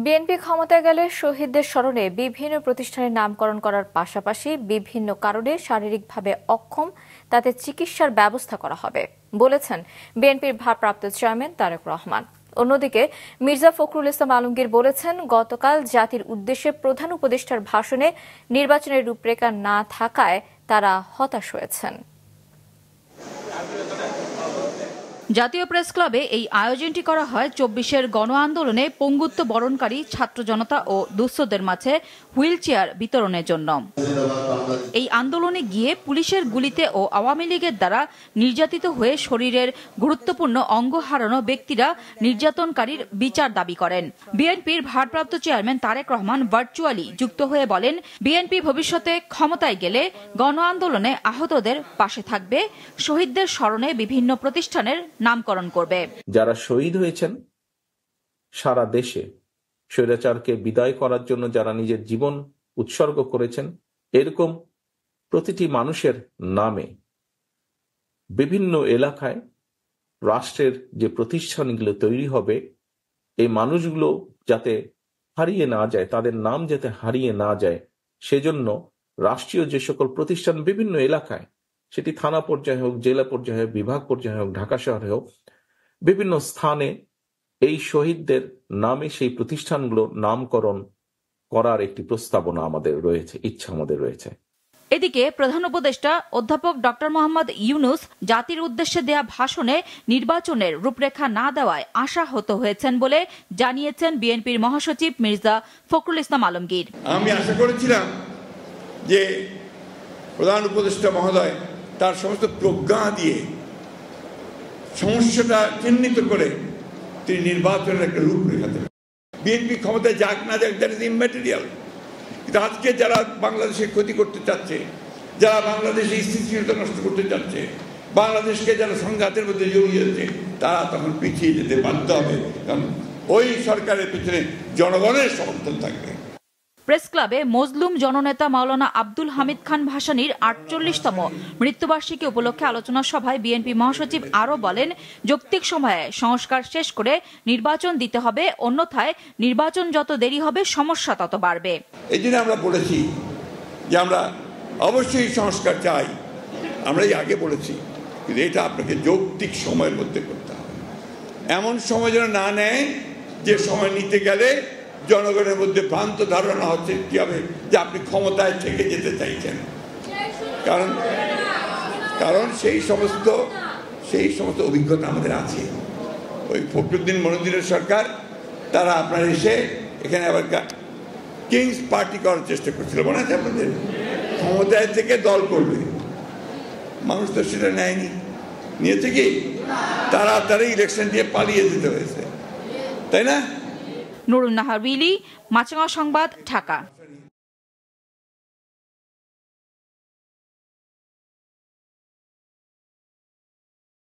BNP ক্ষমতায় গেলে শহীদদের স্মরণে বিভিন্ন প্রতিষ্ঠানের নামকরণ করার পাশাপাশি বিভিন্ন কারণে শারীরিকভাবে অক্ষম তাদের চিকিৎসার ব্যবস্থা করা হবে বলেছেন বিএনপির ভারপ্রাপ্ত চেয়ারম্যান তারেক রহমান। অন্যদিকে মির্জা ফখরুল ইসলাম আলমগীর বলেছেন, গতকাল জাতির উদ্দেশ্যে প্রধান উপদেষ্টার ভাষণে নির্বাচনের রূপরেখা না থাকায় তারা হতাশ হয়েছেন। জাতীয় প্রেস ক্লাবে এই আয়োজনটি করা হয় ২৪-এর গণ আন্দোলনে পঙ্গুত্ব বরণকারী ছাত্র জনতা ও দুস্থদের মাঝে হুইল চেয়ার বিতরণের জন্য। এই আন্দোলনে গিয়ে পুলিশের গুলিতে ও আওয়ামী লীগের দ্বারা নির্যাতিত হয়ে শরীরের গুরুত্বপূর্ণ অঙ্গ হারানো ব্যক্তিরা নির্যাতনকারীর বিচার দাবি করেন। বিএনপির ভারপ্রাপ্ত চেয়ারম্যান তারেক রহমান ভার্চুয়ালি যুক্ত হয়ে বলেন, বিএনপি ভবিষ্যতে ক্ষমতায় গেলে গণ আন্দোলনে আহতদের পাশে থাকবে, শহীদদের স্মরণে বিভিন্ন প্রতিষ্ঠানের নামকরণ করবে। যারা শহীদ হয়েছেন সারা দেশে, স্বৈরাচারকে বিদায় করার জন্য যারা নিজের জীবন উৎসর্গ করেছেন, এরকম প্রতিটি মানুষের নামে বিভিন্ন এলাকায় রাষ্ট্রের যে প্রতিষ্ঠানগুলো তৈরি হবে, এই মানুষগুলো যাতে হারিয়ে না যায়, তাদের নাম যাতে হারিয়ে না যায়, সেজন্য রাষ্ট্রীয় যে সকল প্রতিষ্ঠান বিভিন্ন এলাকায়, সেটি থানা পর্যায়ে হোক, জেলা পর্যায়ে হোক, বিভাগ পর্যায়ে হোক, ঢাকা শহরে হোক, বিভিন্ন স্থানে এই শহীদদের নামে সেই প্রতিষ্ঠানগুলো নামকরণ করার একটি প্রস্তাবনা আমাদের রয়েছে, ইচ্ছা আমাদের রয়েছে। এদিকে প্রধান উপদেষ্টা অধ্যাপক ডক্টর মোহাম্মদ ইউনুস জাতির উদ্দেশ্যে দেয়া ভাষণে নির্বাচনের রূপরেখা না দেওয়ায় আশাহত হয়েছেন বলে জানিয়েছেন বিএনপির মহাসচিব মির্জা ফখরুল ইসলাম আলমগীর। আমি আশা করেছিলাম যে প্রধান উপদেষ্টা মহোদয় তার সমস্ত প্রজ্ঞা দিয়ে সমস্যাটা চিহ্নিত করে তিনি নির্বাচনের একটা রূপরেখা দেবেন। বিএনপি ক্ষমতায় যাক না যাক, দ্যাট ইজ ইমম্যাটেরিয়াল। কিন্তু আজকে যারা বাংলাদেশের ক্ষতি করতে চাচ্ছে, যারা বাংলাদেশের স্থিতিশীলতা নষ্ট করতে চাচ্ছে, বাংলাদেশকে যারা সংঘাতের মধ্যে জড়িয়ে যাচ্ছে, তারা তখন পিছিয়ে যেতে বাধ্য হবে, কারণ ওই সরকারের পিছনে জনগণের সমর্থন থাকবে। প্রেস ক্লাবে মজলুম জননেতা মাওলানা আব্দুল হামিদ খান ভাসানীর ৪৮তম মৃত্যুবার্ষিকী উপলক্ষে আলোচনা সভায় বিএনপি মহাসচিব আরও বলেন, যৌক্তিক সময়ে সংস্কার শেষ করে নির্বাচন দিতে হবে, অন্যথায় নির্বাচন যত দেরি হবে সমস্যা তত বাড়বে। এই জন্য আমরা বলেছি যে আমরা অবশ্যই সংস্কার চাই, আমরাই আগে বলেছি, কিন্তু এটা আপনাকে যৌক্তিক সময়ের মধ্যে করতে হবে। এমন সময় যেন না নেয় যে সময় নিতে গেলে জনগণের মধ্যে ভ্রান্ত ধারণা হচ্ছে কি হবে যে আপনি ক্ষমতায় থেকে যেতে চাইছেন। কারণ সেই সমস্ত অভিজ্ঞতা আমাদের আছে। ওই ফখরুদ্দিন মনিরুদ্দিনের সরকার, তারা আপনার এসে এখানে আবার কিংস পার্টি করার চেষ্টা করছিল, মনে আছে আপনাদের? ক্ষমতায় থেকে দল করবে, মানুষ তো সেটা নেয়নি। নিয়েছে কি? তাড়াতাড়ি ইলেকশন দিয়ে পালিয়ে যেতে হয়েছে, তাই না? নুরুন নাহার উইলি, মাছরাঙা সংবাদ, ঢাকা।